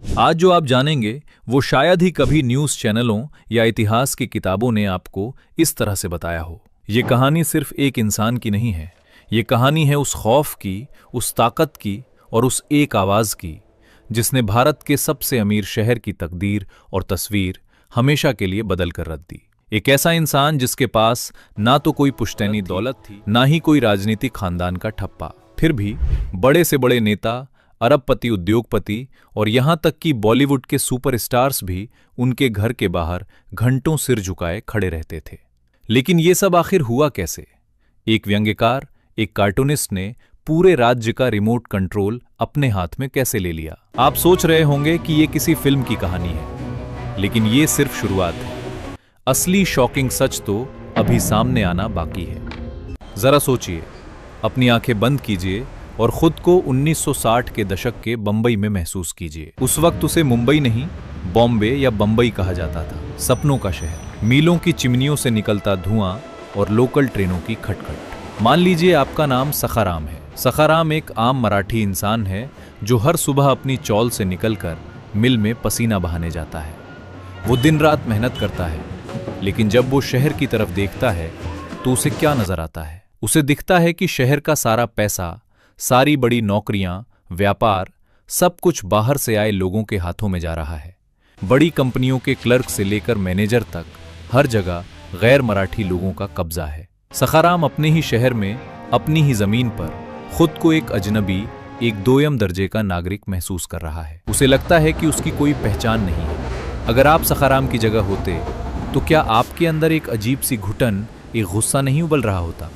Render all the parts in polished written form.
आज जो आप जानेंगे वो शायद ही कभी न्यूज़ चैनलों या इतिहास की किताबों ने आपको इस तरह से बताया हो। ये कहानी सिर्फ एक इंसान की नहीं है, ये कहानी है उस खौफ की, उस ताकत की और उस एक आवाज़ की जिसने भारत के सबसे अमीर शहर की तकदीर और तस्वीर हमेशा के लिए बदल कर रख दी। एक ऐसा इंसान जिसके पास ना तो कोई पुश्तैनी दौलत थी, ना ही कोई राजनीतिक खानदान का ठप्पा, फिर भी बड़े से बड़े नेता, अरबपति, उद्योगपति और यहां तक कि बॉलीवुड के सुपरस्टार्स भी उनके घर के बाहर घंटों सिर झुकाए खड़े रहते थे। लेकिन ये सब आखिर हुआ कैसे? एक व्यंग्यकार, एक कार्टूनिस्ट ने पूरे राज्य का रिमोट कंट्रोल अपने हाथ में कैसे ले लिया? आप सोच रहे होंगे कि ये किसी फिल्म की कहानी है, लेकिन ये सिर्फ शुरुआत है। असली शॉकिंग सच तो अभी सामने आना बाकी है। जरा सोचिए, अपनी आंखें बंद कीजिए और खुद को 1960 के दशक के बंबई में महसूस कीजिए। उस वक्त उसे मुंबई नहीं, बॉम्बे या बंबई कहा जाता था। सपनों का शहर, मीलों की चिमनियों से निकलता धुआं और लोकल ट्रेनों की खटखट। मान लीजिए आपका नाम सखाराम है। सखाराम एक आम मराठी इंसान है जो हर सुबह अपनी चौल से निकलकर मिल में पसीना बहाने जाता है। वो दिन रात मेहनत करता है, लेकिन जब वो शहर की तरफ देखता है तो उसे क्या नजर आता है? उसे दिखता है कि शहर का सारा पैसा, सारी बड़ी नौकरियां, व्यापार, सब कुछ बाहर से आए लोगों के हाथों में जा रहा है। बड़ी कंपनियों के क्लर्क से लेकर मैनेजर तक हर जगह गैर मराठी लोगों का कब्जा है। सखाराम अपने ही शहर में, अपनी ही जमीन पर खुद को एक अजनबी, एक दोयम दर्जे का नागरिक महसूस कर रहा है। उसे लगता है कि उसकी कोई पहचान नहीं है। अगर आप सखाराम की जगह होते तो क्या आपके अंदर एक अजीब सी घुटन, एक गुस्सा नहीं उबल रहा होता?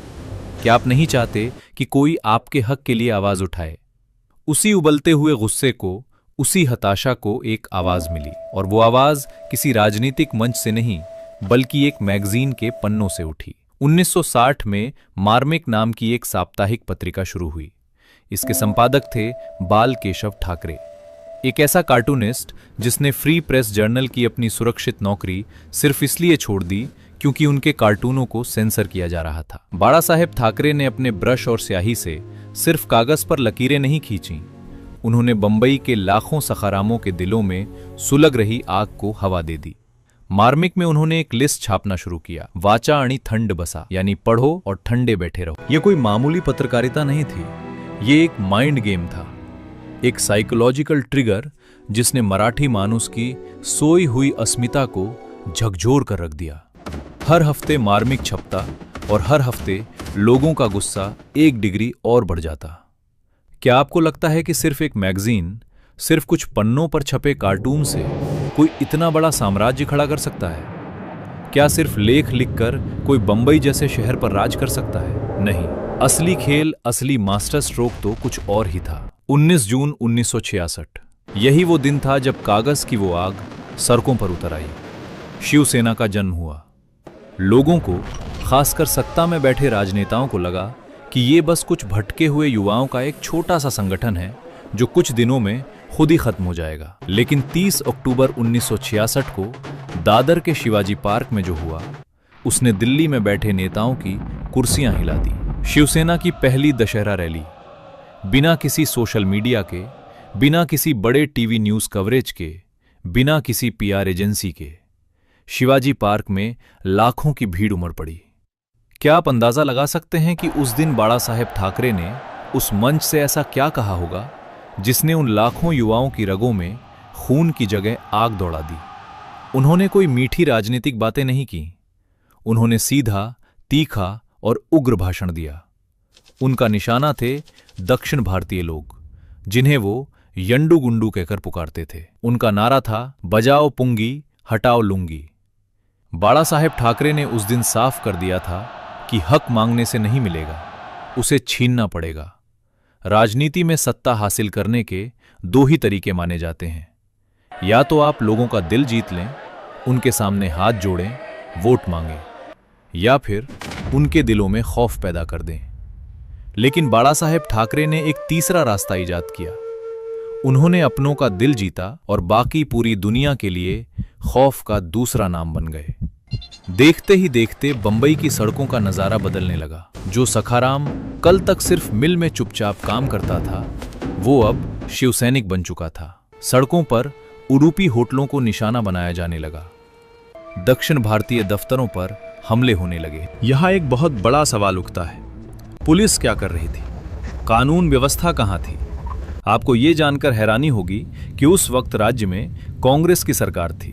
क्या आप नहीं चाहते कि कोई आपके हक के लिए आवाज उठाए? उसी उबलते हुए गुस्से को, उसी हताशा को एक आवाज मिली, और वो आवाज किसी राजनीतिक मंच से नहीं बल्कि एक मैगजीन के पन्नों से उठी। 1960 में मार्मिक नाम की एक साप्ताहिक पत्रिका शुरू हुई। इसके संपादक थे बाल केशव ठाकरे, एक ऐसा कार्टूनिस्ट जिसने फ्री प्रेस जर्नल की अपनी सुरक्षित नौकरी सिर्फ इसलिए छोड़ दी क्योंकि उनके कार्टूनों को सेंसर किया जा रहा था। बाड़ा साहेब ठाकरे ने अपने ब्रश और स्याही से सिर्फ कागज पर लकीरें नहीं खींची, उन्होंने बंबई के लाखों सखारामों के दिलों में सुलग रही आग को हवा दे दी। मार्मिक में उन्होंने एक लिस्ट छापना शुरू किया, वाचा आणि थंड बसा, यानी पढ़ो और ठंडे बैठे रहो। यह कोई मामूली पत्रकारिता नहीं थी, ये एक माइंड गेम था, एक साइकोलॉजिकल ट्रिगर जिसने मराठी मानुस की सोई हुई अस्मिता को झकझोर कर रख दिया। हर हफ्ते मार्मिक छपता और हर हफ्ते लोगों का गुस्सा 1 डिग्री और बढ़ जाता। क्या आपको लगता है कि सिर्फ एक मैगजीन, सिर्फ कुछ पन्नों पर छपे कार्टून से कोई इतना बड़ा साम्राज्य खड़ा कर सकता है? क्या सिर्फ लेख लिखकर कोई बंबई जैसे शहर पर राज कर सकता है? नहीं, असली खेल, असली मास्टर स्ट्रोक तो कुछ और ही था। 19 जून 1966, यही वो दिन था जब कागज की वो आग सड़कों पर उतर आई। शिवसेना का जन्म हुआ। लोगों को, खासकर सत्ता में बैठे राजनेताओं को लगा कि ये बस कुछ भटके हुए युवाओं का एक छोटा सा संगठन है जो कुछ दिनों में खुद ही खत्म हो जाएगा। लेकिन 30 अक्टूबर 1966 को दादर के शिवाजी पार्क में जो हुआ, उसने दिल्ली में बैठे नेताओं की कुर्सियां हिला दी। शिवसेना की पहली दशहरा रैली, बिना किसी सोशल मीडिया के, बिना किसी बड़े टीवी न्यूज़ कवरेज के, बिना किसी पीआर एजेंसी के, शिवाजी पार्क में लाखों की भीड़ उमड़ पड़ी। क्या आप अंदाजा लगा सकते हैं कि उस दिन बाड़ा साहेब ठाकरे ने उस मंच से ऐसा क्या कहा होगा जिसने उन लाखों युवाओं की रगों में खून की जगह आग दौड़ा दी? उन्होंने कोई मीठी राजनीतिक बातें नहीं की, उन्होंने सीधा, तीखा और उग्र भाषण दिया। उनका निशाना थे दक्षिण भारतीय लोग, जिन्हें वो यंडू गुंडू कहकर पुकारते थे। उनका नारा था, बजाओ पुंगी, हटाओ लुंगी। बाड़ा साहेब ठाकरे ने उस दिन साफ कर दिया था कि हक मांगने से नहीं मिलेगा, उसे छीनना पड़ेगा। राजनीति में सत्ता हासिल करने के 2 ही तरीके माने जाते हैं, या तो आप लोगों का दिल जीत लें, उनके सामने हाथ जोड़ें, वोट मांगें, या फिर उनके दिलों में खौफ पैदा कर दें। लेकिन बाड़ा साहेब ठाकरे ने एक तीसरा रास्ता इजाद किया। उन्होंने अपनों का दिल जीता और बाकी पूरी दुनिया के लिए खौफ का दूसरा नाम बन गए। देखते ही देखते बंबई की सड़कों का नजारा बदलने लगा। जो सखाराम कल तक सिर्फ मिल में चुपचाप काम करता था, वो अब शिवसैनिक बन चुका था। सड़कों पर उडुपी होटलों को निशाना बनाया जाने लगा। दक्षिण भारतीय दफ्तरों पर हमले होने लगे। यहाँ एक बहुत बड़ा सवाल उठता है, पुलिस क्या कर रही थी? कानून व्यवस्था कहाँ थी? आपको ये जानकर हैरानी होगी कि उस वक्त राज्य में कांग्रेस की सरकार थी,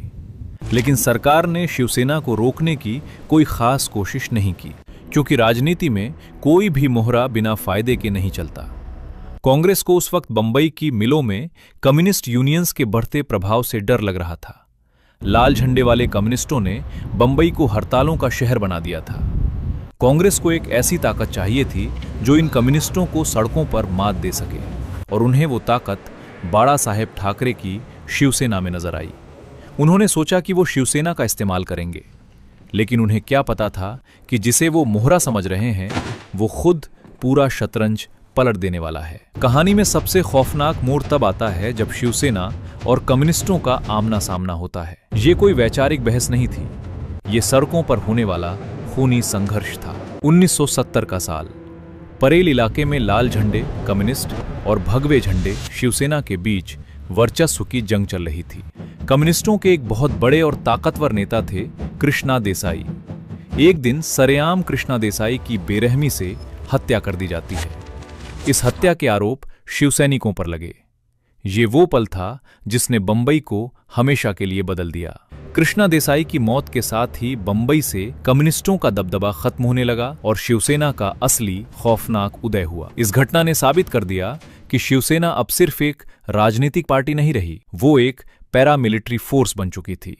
लेकिन सरकार ने शिवसेना को रोकने की कोई खास कोशिश नहीं की, क्योंकि राजनीति में कोई भी मोहरा बिना फायदे के नहीं चलता। कांग्रेस को उस वक्त बंबई की मिलों में कम्युनिस्ट यूनियंस के बढ़ते प्रभाव से डर लग रहा था। लाल झंडे वाले कम्युनिस्टों ने बंबई को हड़तालों का शहर बना दिया था। कांग्रेस को एक ऐसी ताकत चाहिए थी जो इन कम्युनिस्टों को सड़कों पर मात दे सके, और उन्हें वो ताकत बाड़ा साहेब ठाकरे की शिवसेना में नजर आई। उन्होंने सोचा कि वो शिवसेना का इस्तेमाल करेंगे, लेकिन उन्हें क्या पता था कि जिसे वो मोहरा समझ रहे हैं वो खुद पूरा शतरंज पलट देने वाला है। कहानी में सबसे खौफनाक मोड़ तब आता है जब शिवसेना और कम्युनिस्टों का आमना सामना होता है। ये कोई वैचारिक बहस नहीं थी, ये सड़कों पर होने वाला खूनी संघर्ष था। 1970 का साल, परेल इलाके में लाल झंडे कम्युनिस्ट और भगवे झंडे शिवसेना के बीच वर्चस्व की जंग चल रही थी। कम्युनिस्टों के एक बहुत बड़े और ताकतवर नेता थे कृष्णा देसाई। एक दिन सरेआम कृष्णा देसाई की बेरहमी से हत्या कर दी जाती है। इस हत्या के आरोप शिवसैनिकों पर लगे। ये वो पल था जिसने बंबई को हमेशा के लिए बदल दिया। कृष्णा देसाई की मौत के साथ ही बंबई से कम्युनिस्टों का दबदबा खत्म होने लगा और शिवसेना का असली खौफनाक उदय हुआ। इस घटना ने साबित कर दिया कि शिवसेना अब सिर्फ एक राजनीतिक पार्टी नहीं रही, वो एक पैरामिलिट्री फोर्स बन चुकी थी,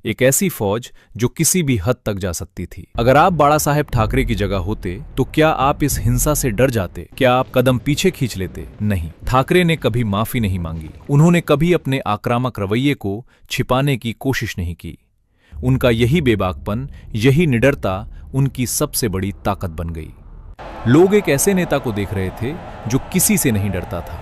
एक ऐसी फौज जो किसी भी हद तक जा सकती थी। अगर आप बाड़ा साहेब ठाकरे की जगह होते तो क्या आप इस हिंसा से डर जाते? क्या आप कदम पीछे खींच लेते? नहीं, ठाकरे ने कभी माफी नहीं मांगी। उन्होंने कभी अपने आक्रामक रवैये को छिपाने की कोशिश नहीं की। उनका यही बेबाकपन, यही निडरता उनकी सबसे बड़ी ताकत बन गई। लोग एक ऐसे नेता को देख रहे थे जो किसी से नहीं डरता था,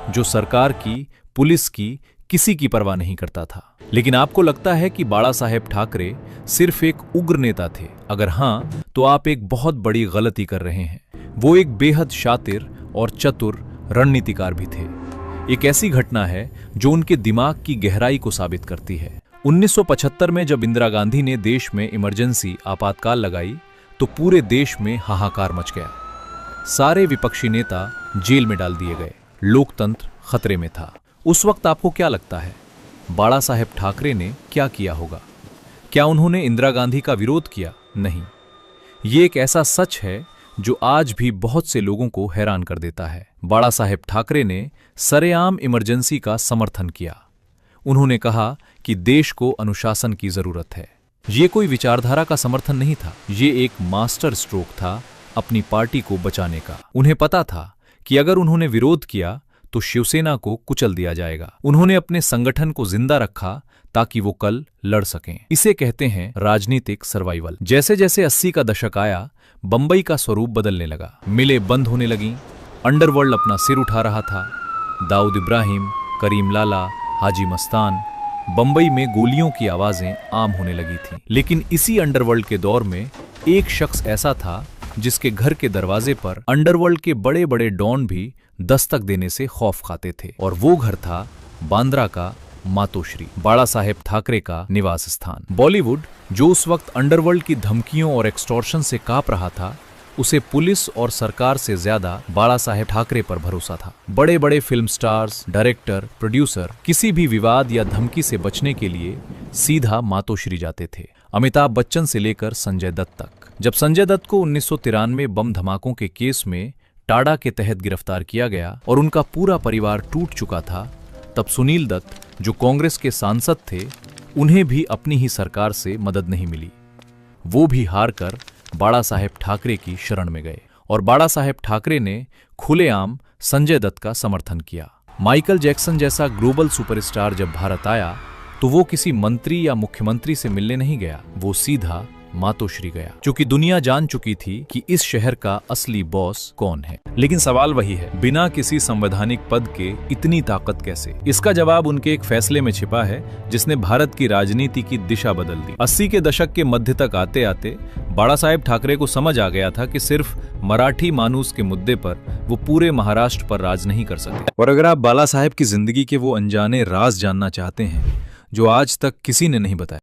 जो सरकार की, पुलिस की, किसी की परवाह नहीं करता था। लेकिन आपको लगता है कि बाड़ा साहेब ठाकरे सिर्फ एक उग्र नेता थे? अगर हां, तो आप एक बहुत बड़ी गलती कर रहे हैं। वो एक बेहद शातिर और चतुर रणनीतिकार भी थे। एक ऐसी घटना है जो उनके दिमाग की गहराई को साबित करती है। 1975 में जब इंदिरा गांधी ने देश में इमरजेंसी आपातकाल लगाई तो पूरे देश में हाहाकार मच गया। सारे विपक्षी नेता जेल में डाल दिए गए, लोकतंत्र खतरे में था। उस वक्त आपको क्या लगता है बाड़ा साहेब ठाकरे ने क्या किया होगा? क्या उन्होंने इंदिरा गांधी का विरोध किया? नहीं। ये एक ऐसा सच है जो आज भी बहुत से लोगों को हैरान कर देता है। बाड़ा साहेब ठाकरे ने सरेआम इमरजेंसी का समर्थन किया। उन्होंने कहा कि देश को अनुशासन की जरूरत है। ये कोई विचारधारा का समर्थन नहीं था, ये एक मास्टर स्ट्रोक था अपनी पार्टी को बचाने का। उन्हें पता था कि अगर उन्होंने विरोध किया तो शिवसेना को कुचल दिया जाएगा। उन्होंने अपने संगठन को जिंदा रखा ताकि वो कल लड़ सकें। इसे कहते हैं राजनीतिक सर्वाइवल। जैसे जैसे 80 का दशक आया, बंबई का स्वरूप बदलने लगा। मिलें बंद होने लगीं, अंडरवर्ल्ड अपना सिर उठा रहा था। दाऊद इब्राहिम, करीम लाला, हाजी मस्तान, बंबई में गोलियों की आवाजें आम होने लगी थीं। लेकिन इसी अंडरवर्ल्ड के दौर में एक शख्स ऐसा था जिसके घर के दरवाजे पर अंडरवर्ल्ड के बड़े बड़े डॉन भी दस्तक देने से खौफ खाते थे, और वो घर था बांद्रा का मातोश्री, बाड़ा साहेब ठाकरे का निवास स्थान। बॉलीवुड, जो उस वक्त अंडरवर्ल्ड की धमकियों और एक्सटॉर्शन से कांप रहा था, उसे पुलिस और सरकार से ज्यादा बाड़ा साहेब ठाकरे पर भरोसा था। बड़े बड़े फिल्म स्टार्स, डायरेक्टर, प्रोड्यूसर किसी भी विवाद या धमकी से बचने के लिए सीधा मातोश्री जाते थे। अमिताभ बच्चन से लेकर संजय दत्त तक। जब संजय दत्त को 1993 बम धमाकों के केस में टाडा के तहत गिरफ्तार किया गया और उनका पूरा परिवार टूट चुका था, तब सुनील दत्त, जो कांग्रेस के सांसद थे, उन्हें भी अपनी ही सरकार से मदद नहीं मिली। वो भी हार कर बाड़ा साहेब ठाकरे की शरण में गए और बाड़ा साहेब ठाकरे ने खुलेआम संजय दत्त का समर्थन किया। माइकल जैक्सन जैसा ग्लोबल सुपरस्टार जब भारत आया तो वो किसी मंत्री या मुख्यमंत्री से मिलने नहीं गया, वो सीधा मातोश्री गया, क्योंकि दुनिया जान चुकी थी कि इस शहर का असली बॉस कौन है। लेकिन सवाल वही है, बिना किसी संवैधानिक पद के इतनी ताकत कैसे? इसका जवाब उनके एक फैसले में छिपा है जिसने भारत की राजनीति की दिशा बदल दी। 80 के दशक के मध्य तक आते आते बाला साहेब ठाकरे को समझ आ गया था कि सिर्फ मराठी मानूस के मुद्दे पर वो पूरे महाराष्ट्र पर राज नहीं कर सकते। और अगर आप बाला साहेब की जिंदगी के वो अनजाने राज जानना चाहते हैं जो आज तक किसी ने नहीं बताया,